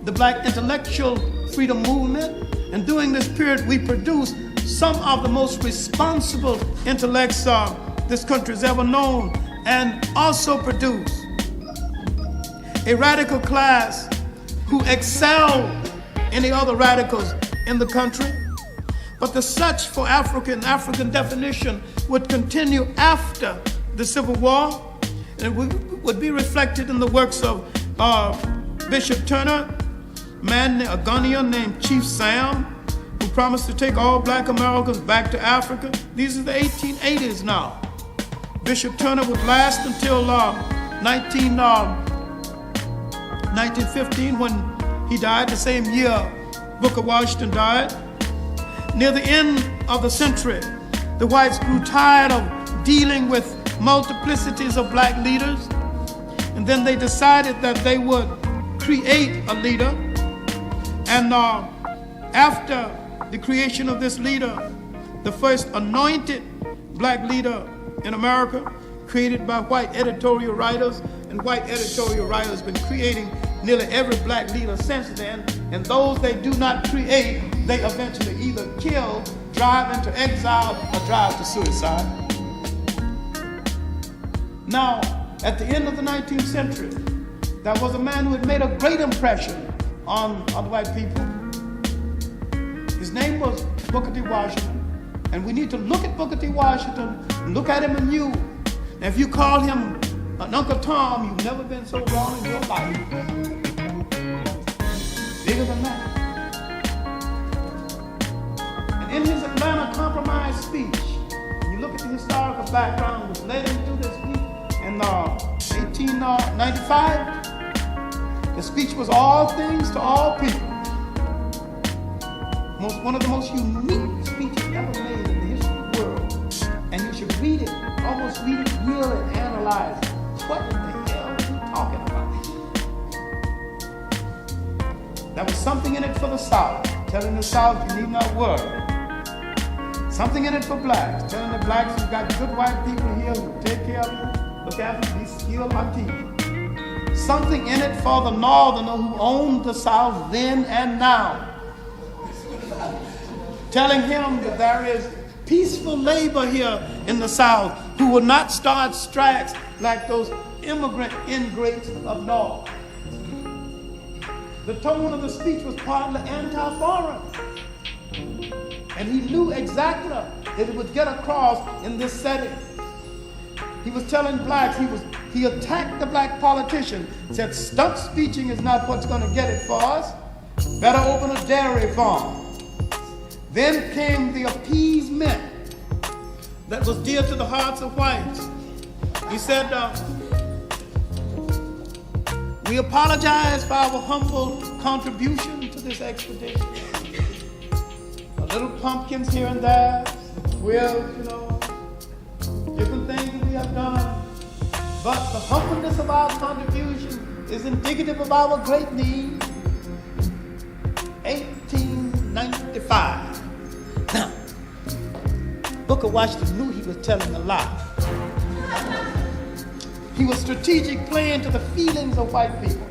the black intellectual freedom movement. And during this period, we produced some of the most responsible intellects this country's ever known, and also produced a radical class who excelled any other radicals in the country. But the search for African definition would continue after the Civil War, and it would be reflected in the works of Bishop Turner, a Ghanaian named Chief Sam, who promised to take all black Americans back to Africa. These are the 1880s now. Bishop Turner would last until 1915, when he died, the same year Booker Washington died. Near the end of the century, the whites grew tired of dealing with multiplicities of black leaders, and then they decided that they would create a leader. And after the creation of this leader, the first anointed black leader in America, created by white editorial writers, and white editorial writers have been creating nearly every black leader since then, and those they do not create, they eventually either kill, drive into exile, or drive to suicide. Now, at the end of the 19th century, there was a man who had made a great impression on white people. His name was Booker T. Washington, and we need to look at Booker T. Washington and look at him anew. And if you call him an Uncle Tom, you've never been so wrong in your life. Bigger than that. And in his Atlanta Compromise speech, you look at the historical background which led him through this speech in 1895. The speech was all things to all people. One of the most unique speeches ever made in the history of the world. And you should read it, almost read it real and analyze it. What in the hell are you talking about? There was something in it for the South, telling the South you need not worry. Something in it for blacks, telling the blacks you've got good white people here who take care of you, look after you, be skilled on teaching. Something in it for the Northerner who owned the South then and now, telling him that there is peaceful labor here in the South who will not start strikes like those immigrant ingrates of North. The tone of the speech was partly anti-foreign, and he knew exactly that it would get across in this setting. He was telling blacks, he attacked the black politician, said stump speeching is not what's going to get it for us. Better open a dairy farm. Then came the appeasement that was dear to the hearts of whites. He said, we apologize for our humble contribution to this expedition. A little pumpkins here and there, quills, but the humbleness of our contribution is indicative of our great need. 1895. Now, Booker Washington knew he was telling a lie. He was strategic playing to the feelings of white people.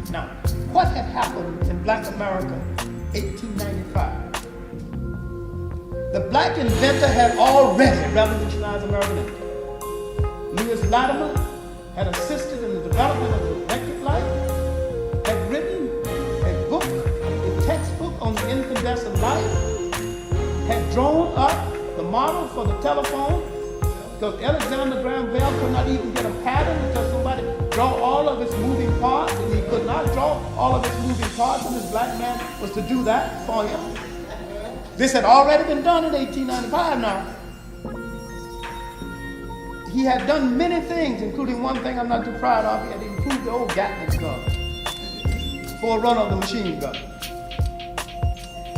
Now, what had happened in Black America 1895? The black inventor had already revolutionized American industry. Lewis Latimer had assisted in the development of the electric light, had written a book, a textbook on the incandescent light, had drawn up the model for the telephone, because Alexander Graham Bell could not even get a pattern until somebody draw all of its moving parts, and he could not draw all of its moving parts, and this black man was to do that for him. This had already been done in 1895 now. He had done many things, including one thing I'm not too proud of. He had improved the old Gatling gun, forerunner of the machine gun.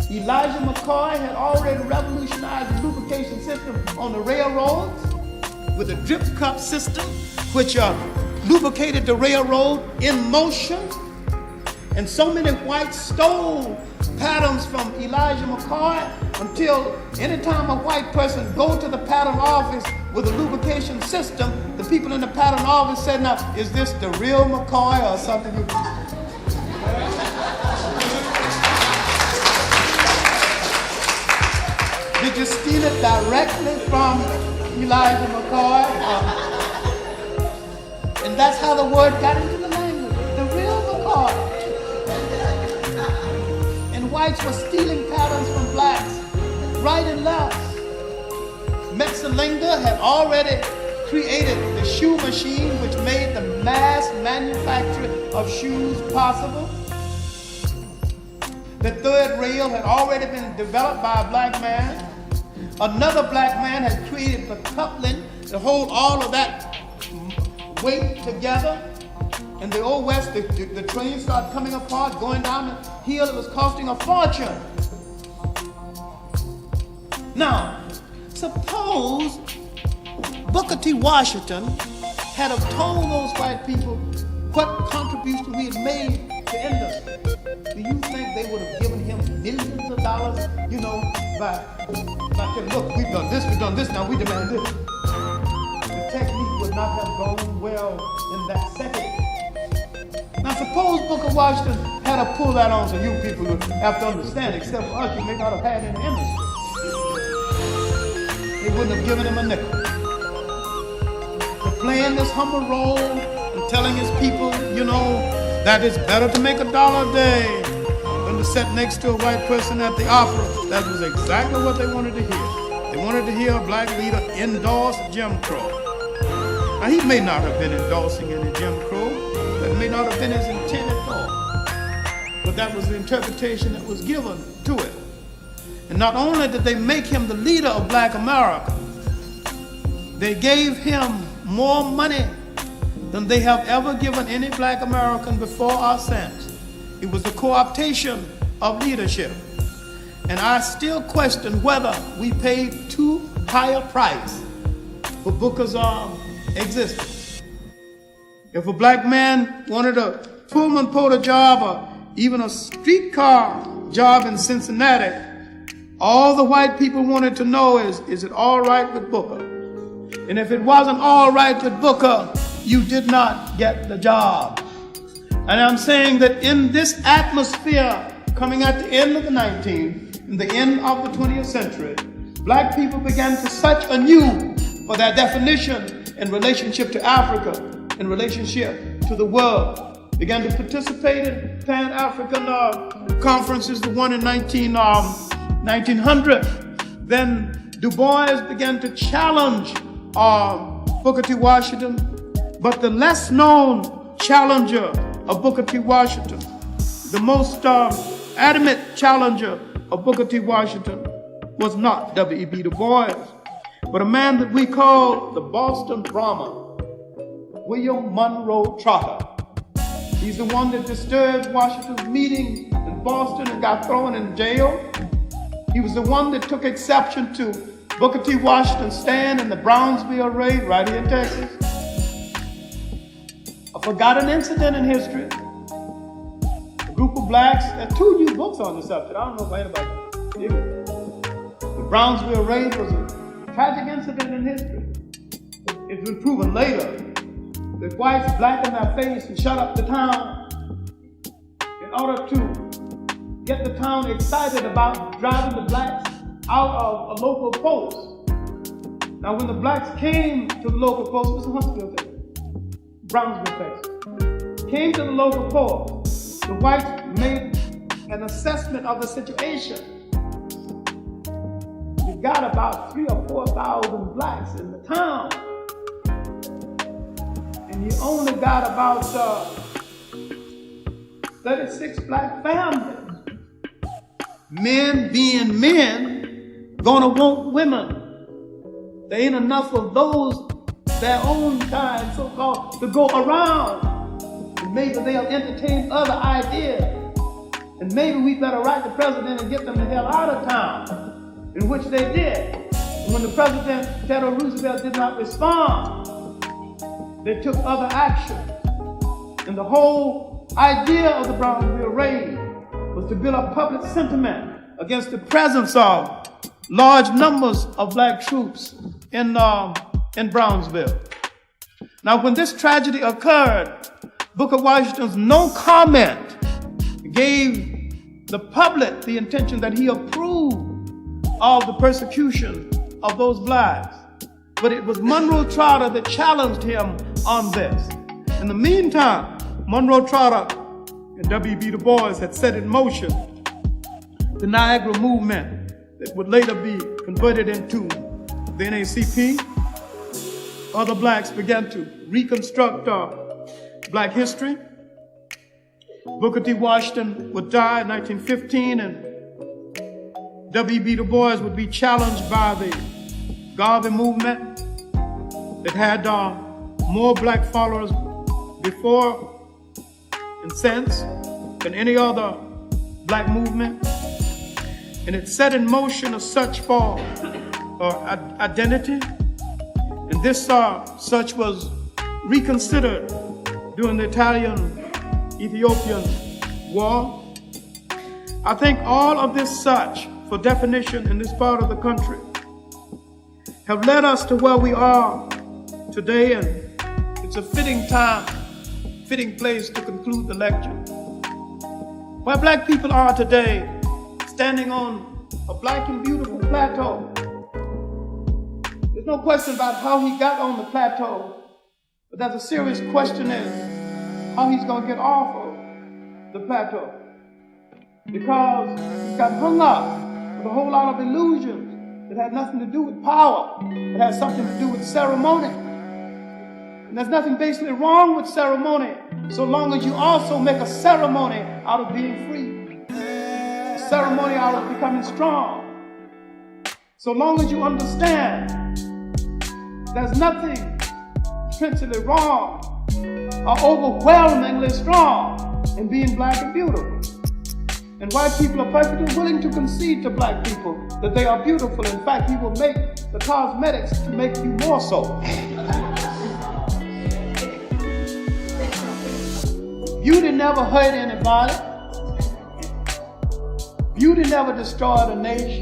Elijah McCoy had already revolutionized the lubrication system on the railroads with a drip cup system, which lubricated the railroad in motion. And so many whites stole patterns from Elijah McCoy until anytime a white person go to the pattern office with a lubrication system, the people in the pattern office said, now, is this the real McCoy or something? Did you steal it directly from Elijah McCoy? And that's how the word got into the language, the real McCoy. And whites were stealing patterns from blacks, right and left. Metzelinga had already created the shoe machine, which made the mass manufacture of shoes possible. The third rail had already been developed by a black man. Another black man had created the coupling to hold all of that weight together. In the Old West, the trains started coming apart, going down the hill. It was costing a fortune. Now, suppose Booker T. Washington had have told those white people what contribution we had made to industry. Do you think they would have given him millions of dollars, by saying, look, we've done this, now we demand this? The technique would not have gone well in that setting. Now suppose Booker Washington had to pull that on, so you people would have to understand, except for us, you may not have had in the industry. They wouldn't have given him a nickel. For playing this humble role and telling his people, that it's better to make $1 a day than to sit next to a white person at the opera. That was exactly what they wanted to hear. They wanted to hear a black leader endorse Jim Crow. Now, he may not have been endorsing any Jim Crow. That may not have been his intended thought. But that was the interpretation that was given to it. And not only did they make him the leader of Black America, they gave him more money than they have ever given any black American before or since. It was the co-optation of leadership. And I still question whether we paid too high a price for Booker's existence. If a black man wanted a Pullman porter job or even a streetcar job in Cincinnati, all the white people wanted to know is it all right with Booker? And if it wasn't all right with Booker, you did not get the job. And I'm saying that in this atmosphere coming at the end of the 19th and the end of the 20th century, black people began to search anew for their definition in relationship to Africa, in relationship to the world. Began to participate in Pan-African conferences, the one in 1900. Then Du Bois began to challenge Booker T. Washington, but the less known challenger of Booker T. Washington, the most adamant challenger of Booker T. Washington was not W.E.B. Du Bois, but a man that we call the Boston Brahma, William Monroe Trotter. He's the one that disturbed Washington's meeting in Boston and got thrown in jail. He was the one that took exception to Booker T. Washington's stand in the Brownsville raid right here in Texas. forgotten incident in history. A group of blacks, there's 2 new books on the subject. I don't know if anybody did it. The Brownsville raid was a tragic incident in history. It's been proven later that whites blackened their face and shut up the town in order to get the town excited about driving the blacks out of a local post. Now, when the blacks came to the local post, Mr. Huntsville said, Brownsville face, came to the local post, the whites made an assessment of the situation. You got about 3,000 or 4,000 blacks in the town, and you only got about 36 black families. Men being men, gonna want women. There ain't enough of those their own kind, so-called, to go around. And maybe they'll entertain other ideas. And maybe we better write the president and get them the hell out of town, in which they did. And when the president, Theodore Roosevelt, did not respond, they took other action. And the whole idea of the Brownsville raid was to build up public sentiment against the presence of large numbers of black troops in Brownsville. Now, when this tragedy occurred, Booker Washington's no comment gave the public the intention that he approved of the persecution of those blacks. But it was Monroe Trotter that challenged him on this. In the meantime, Monroe Trotter and W.B. Du Bois had set in motion the Niagara movement that would later be converted into the NAACP. Other blacks began to reconstruct black history. Booker T. Washington would die in 1915, and W.B. Du Bois would be challenged by the Garvey movement that had more black followers before and since than any other black movement. And it set in motion a search for identity. And this search was reconsidered during the Italian-Ethiopian War. I think all of this search for definition in this part of the country have led us to where we are today, and it's a fitting time, fitting place to conclude the lecture. Where black people are today, standing on a black and beautiful plateau. There's no question about how he got on the plateau, but there's a serious question is how he's going to get off of the plateau. Because he got hung up with a whole lot of illusions that had nothing to do with power. It has something to do with ceremony. And there's nothing basically wrong with ceremony, so long as you also make a ceremony out of being free. A ceremony out of becoming strong. So long as you understand there's nothing essentially wrong or overwhelmingly strong in being black and beautiful. And white people are perfectly willing to concede to black people that they are beautiful. In fact, he will make the cosmetics to make you more so. Beauty never hurt anybody. Beauty never destroyed a nation.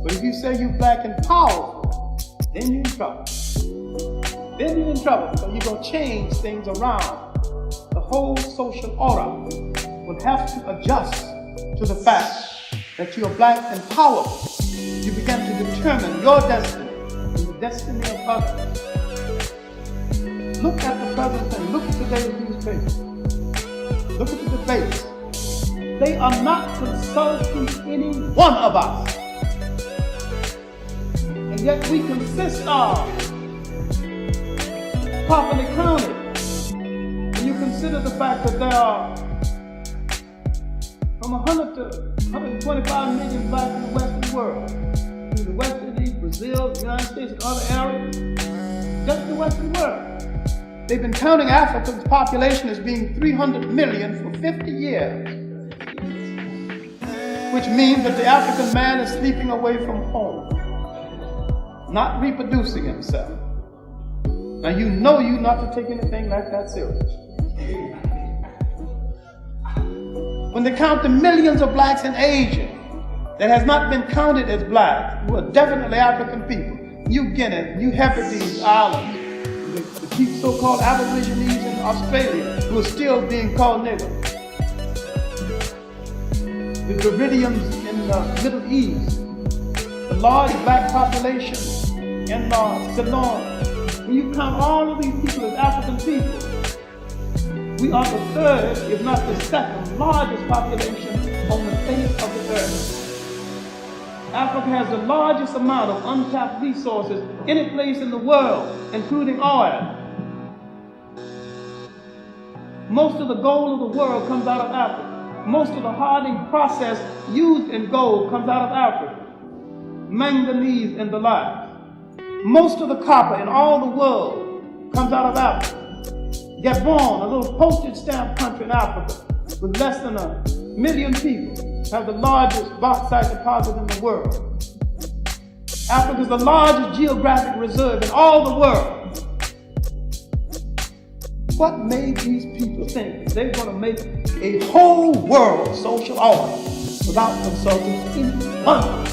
But if you say you're black and powerful, then you're in trouble. Then you're in trouble because you're going to change things around. The whole social order will have to adjust to the fact that you are black and powerful. You begin to determine your destiny and the destiny of others. Look at the present thing. Look at today's newspapers. Look at the debates. They are not consulting any one of us. And yet we consist of properly counted. When you consider the fact that there are from 100 to 125 million blacks in the Western world, in the West Indies, Brazil, the United States, and other areas, just the Western world. They've been counting Africa's population as being 300 million for 50 years, which means that the African man is sleeping away from home, not reproducing himself. Now you know you not to take anything like that serious. When they count the millions of blacks in Asia that has not been counted as blacks, who are definitely African people, New Guinea, New Hebrides Islands, the people so-called Aborigines in Australia, who are still being called niggers, the Dravidians in the Middle East, the large black population in Ceylon. When you count all of these people as African people, we are the third, if not the second, largest population on the face of the earth. Africa has the largest amount of untapped resources any place in the world, including oil. Most of the gold of the world comes out of Africa. Most of the hardening process used in gold comes out of Africa. Manganese and the like. Most of the copper in all the world comes out of Africa. Gabon, a little postage stamp country in Africa, with less than 1 million people, have the largest bauxite deposit in the world. Africa is the largest geographic reserve in all the world. What made these people think that they're going to make a whole world social order without consulting anyone?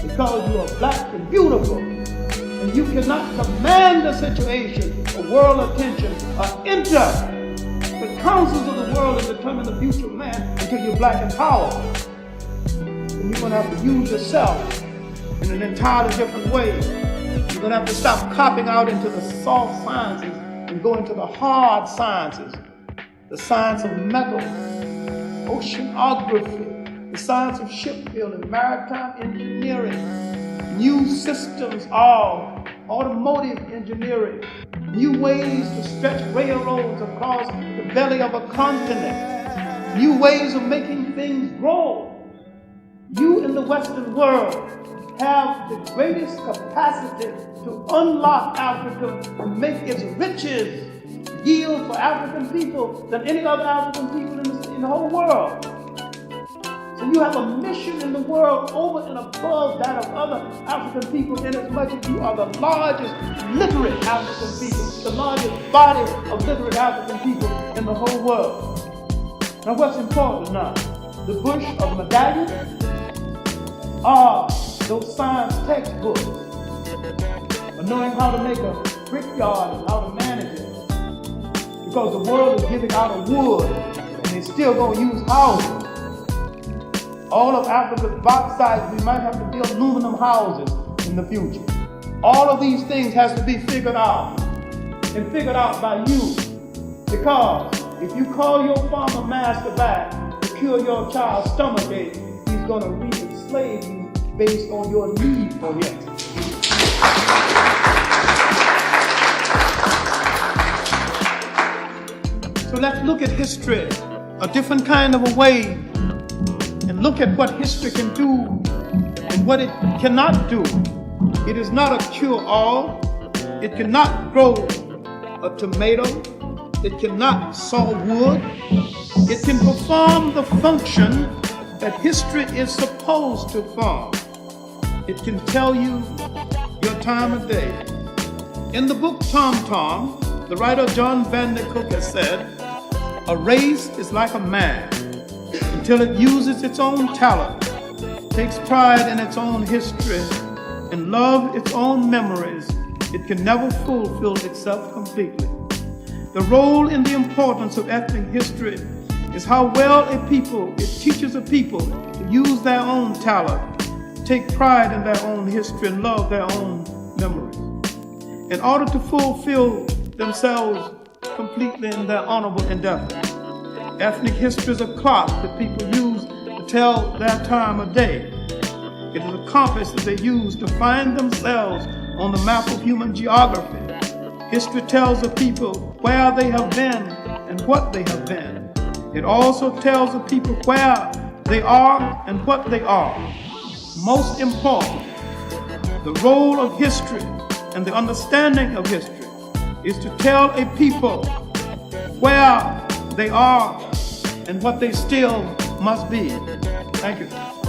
Because you are black and beautiful, and you cannot command the situation or world attention or enter the councils of the world and determine the future of man until you're black and powerful. And you're going to have to use yourself in an entirely different way. You're going to have to stop copping out into the soft sciences and go into the hard sciences. The science of metal, oceanography, the science of shipbuilding, maritime engineering, new systems of automotive engineering, new ways to stretch railroads across the belly of a continent, new ways of making things grow. You in the Western world have the greatest capacity to unlock Africa and make its riches yield for African people than any other African people in the whole world. So you have a mission in the world over and above that of other African people, in as much as you are the largest literate African people, the largest body of literate African people in the whole world. Now what's important now? The bush of medallions are those science textbooks of knowing how to make a brickyard and how to manage it. Because the world is giving out of wood and they're still going to use houses. All of Africa's bauxite, we might have to build aluminum houses in the future. All of these things has to be figured out, and figured out by you. Because if you call your farmer master back to cure your child's stomachache, he's going to re-enslave you based on your need for him. So let's look at history a different kind of a way, and look at what history can do and what it cannot do. It is not a cure-all. It cannot grow a tomato. It cannot saw wood. It can perform the function that history is supposed to perform. It can tell you your time of day. In the book Tom Tom, the writer John Vandercook has said, a race is like a man. Until it uses its own talent, takes pride in its own history, and loves its own memories, it can never fulfill itself completely. The role and the importance of ethnic history is how well it teaches a people to use their own talent, take pride in their own history, and love their own memories. In order to fulfill themselves completely in their honorable endeavor. Ethnic history is a clock that people use to tell their time of day. It is a compass that they use to find themselves on the map of human geography. History tells the people where they have been and what they have been. It also tells the people where they are and what they are. Most important, the role of history and the understanding of history is to tell a people where they are and what they still must be. Thank you.